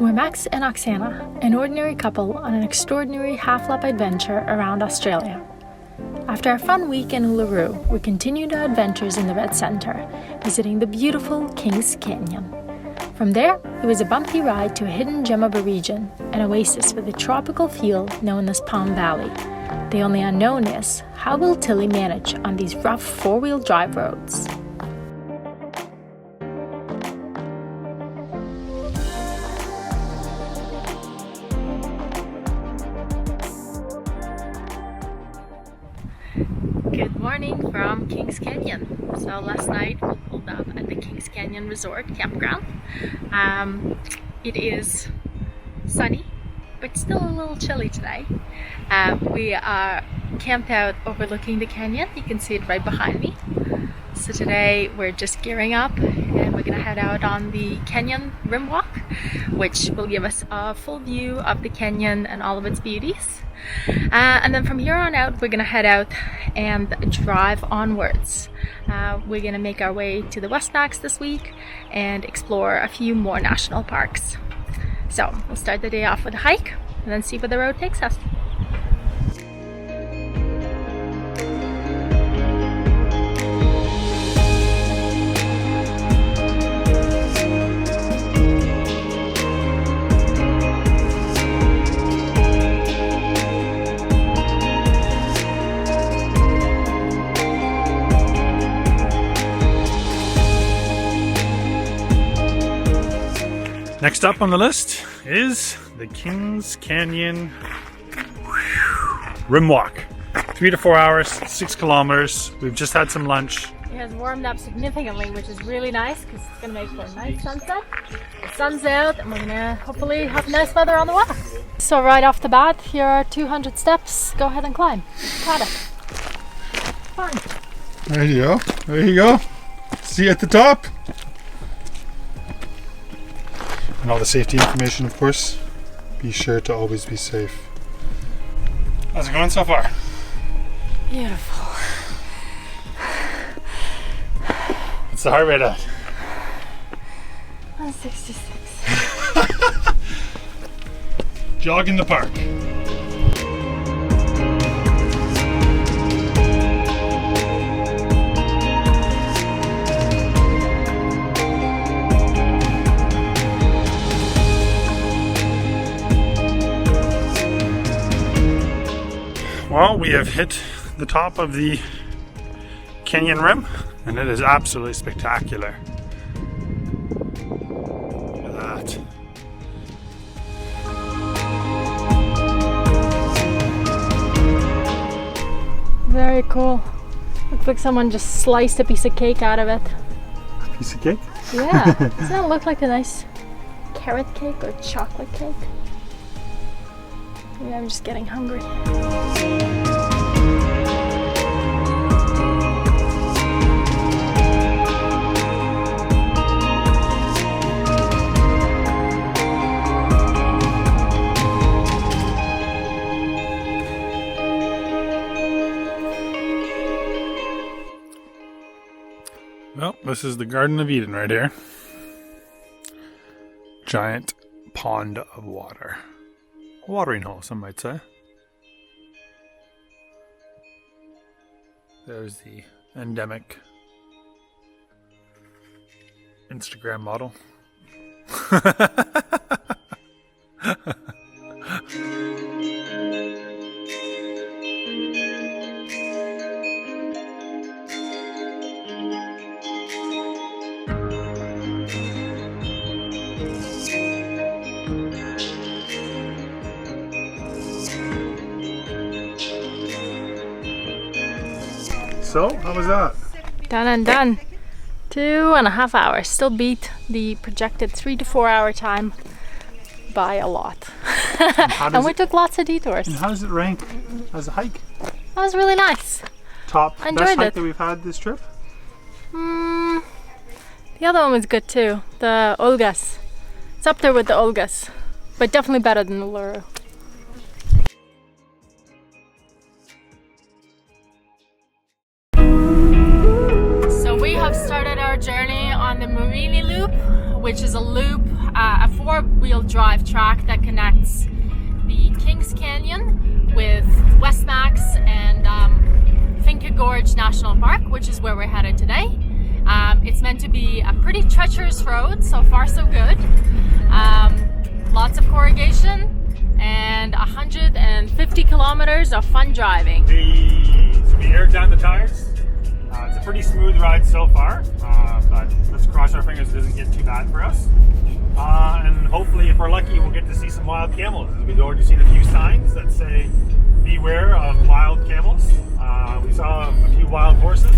We're Max and Oksana, an ordinary couple on an extraordinary half-lap adventure around Australia. After a fun week in Uluru, we continued our adventures in the Red Centre, visiting the beautiful Kings Canyon. From there, it was a bumpy ride to a hidden gem of a region, an oasis with a tropical feel known as Palm Valley. The only unknown is, how will Tilly manage on these rough four-wheel drive roads? Good morning from Kings Canyon. So last night we pulled up at the Kings Canyon Resort campground. It is sunny, but still a little chilly today. We are camped out overlooking the canyon. You can see it right behind me. So today we're just gearing up and we're gonna head out on the canyon rim walk, which will give us a full view of the canyon and all of its beauties. And then from here on out, we're gonna head out and drive onwards. We're gonna make our way to the Westmax this week and explore a few more national parks. So we'll start the day off with a hike and then see where the road takes us. Next up on the list is the Kings Canyon Rim Walk. 3 to 4 hours, 6 kilometers. We've just had some lunch. It has warmed up significantly, which is really nice because it's going to make for a nice sunset. The sun's out and we're going to hopefully have nice weather on the walk. So right off the bat, here are 200 steps. Go ahead and climb. Got it. Fun. There you go. There you go. See you at the top. And all the safety information, of course. Be sure to always be safe. How's it going so far? Beautiful. What's the heart rate at? 166. Jog in the park. Well, we have hit the top of the canyon rim, and it is absolutely spectacular. Look at that. Very cool. Looks like someone just sliced a piece of cake out of it. A piece of cake? Yeah. Doesn't it look like a nice carrot cake or chocolate cake? Maybe I'm just getting hungry. Well, this is the Garden of Eden right here. Giant pond of water. Watering hole, some might say. There's the endemic Instagram model. So, how was that? Done and done. 2.5 hours. Still beat the projected 3 to 4 hour time by a lot. And we took lots of detours. And how does it rank as a hike? That was really nice. Top I best enjoyed hike it. that we've had this trip? The other one was good too. The Olgas. It's up there with the Olgas, but definitely better than the Uluru. So we have started our journey on the Mereenie Loop, which is a loop, a all-wheel drive track that connects the Kings Canyon with West Max and Finke Gorge National Park, which is where we're headed today. It's meant to be a pretty treacherous road, so far so good. Lots of corrugation and 150 kilometers of fun driving. So we aired down the tires. It's a pretty smooth ride so far, but let's cross our fingers it doesn't get too bad for us. And hopefully, if we're lucky, we'll get to see some wild camels. We've already seen a few signs that say, beware of wild camels. We saw a few wild horses.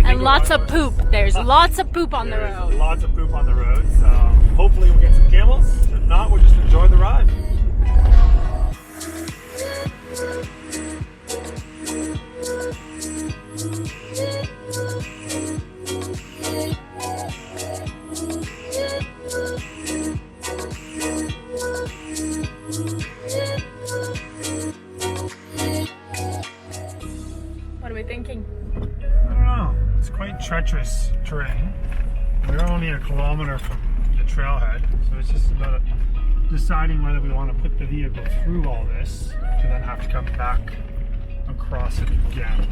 And lots of poop. There's lots of poop on the road. Lots of poop on the road, so hopefully we'll get some camels. If not, we'll just enjoy the ride. What are we thinking? I don't know. It's quite treacherous terrain. We're only a kilometer from the trailhead, so it's just about deciding whether we want to put the vehicle through all this to then have to come back across it again.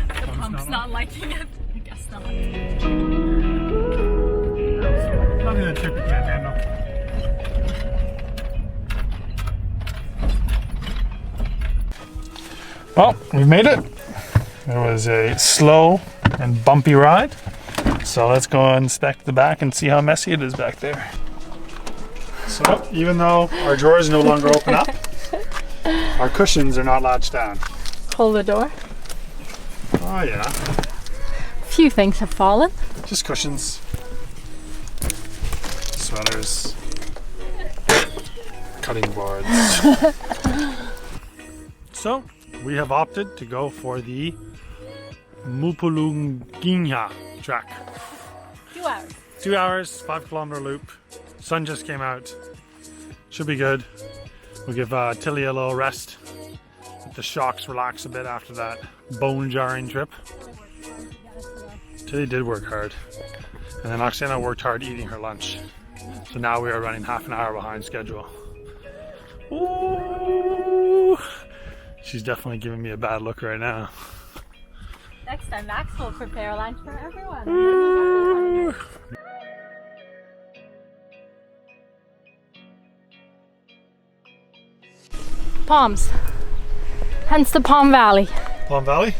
The pump's not liking it. I guess not. Nothing that Troopy can't handle. Well, we've made it. It was a slow and bumpy ride. So let's go inspect the back and see how messy it is back there. So even though our drawers no longer open up, our cushions are not latched down. Hold the door. Oh yeah. A few things have fallen. Just cushions. Sweaters. Cutting boards. So we have opted to go for the Mupulunginya track. 2 hours. 2 hours, 5-kilometer loop. Sun just came out. Should be good. We'll give Tilly a little rest. Let the shocks relax a bit after that bone-jarring trip. Tilly did work hard. And then Oksana worked hard eating her lunch. So now we are running half an hour behind schedule. Ooh. She's definitely giving me a bad look right now. Next time Max will prepare lunch for everyone. Ooh. Palms. Hence the Palm Valley. Palm Valley?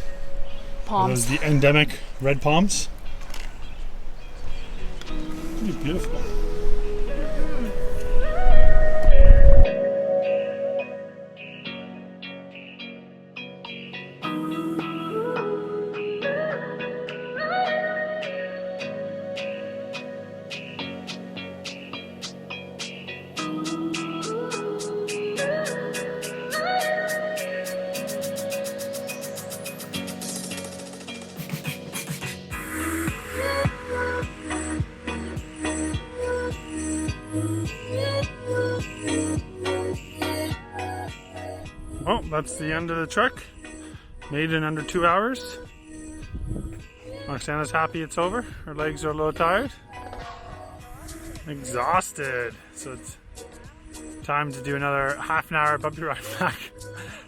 Palms. Those the endemic red palms. Beautiful. Well, that's the end of the trek. Made it in under 2 hours. Oksana's happy it's over. Her legs are a little tired. Exhausted. So it's time to do another half an hour bumpy ride back.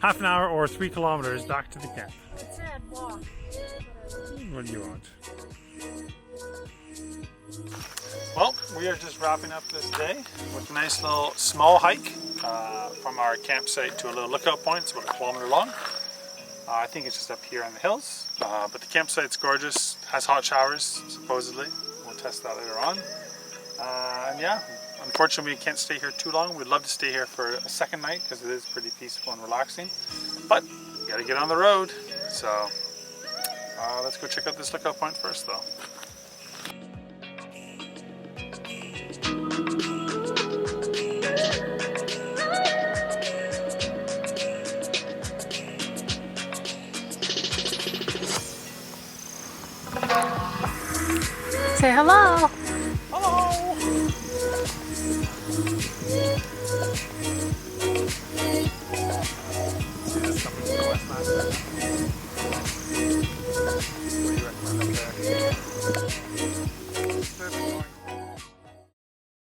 Half an hour or 3 kilometers back to the camp. It said walk. What do you want? Well, we are just wrapping up this day with a nice little small hike from our campsite to a little lookout point. It's about a kilometer long. I think it's just up here in the hills, but the campsite's gorgeous, has hot showers supposedly. We'll test that later on. And yeah, unfortunately we can't stay here too long. We'd love to stay here for a second night because it is pretty peaceful and relaxing, but we gotta get on the road. So let's go check out this lookout point first though. Say hello. Hello! See this coming from the west last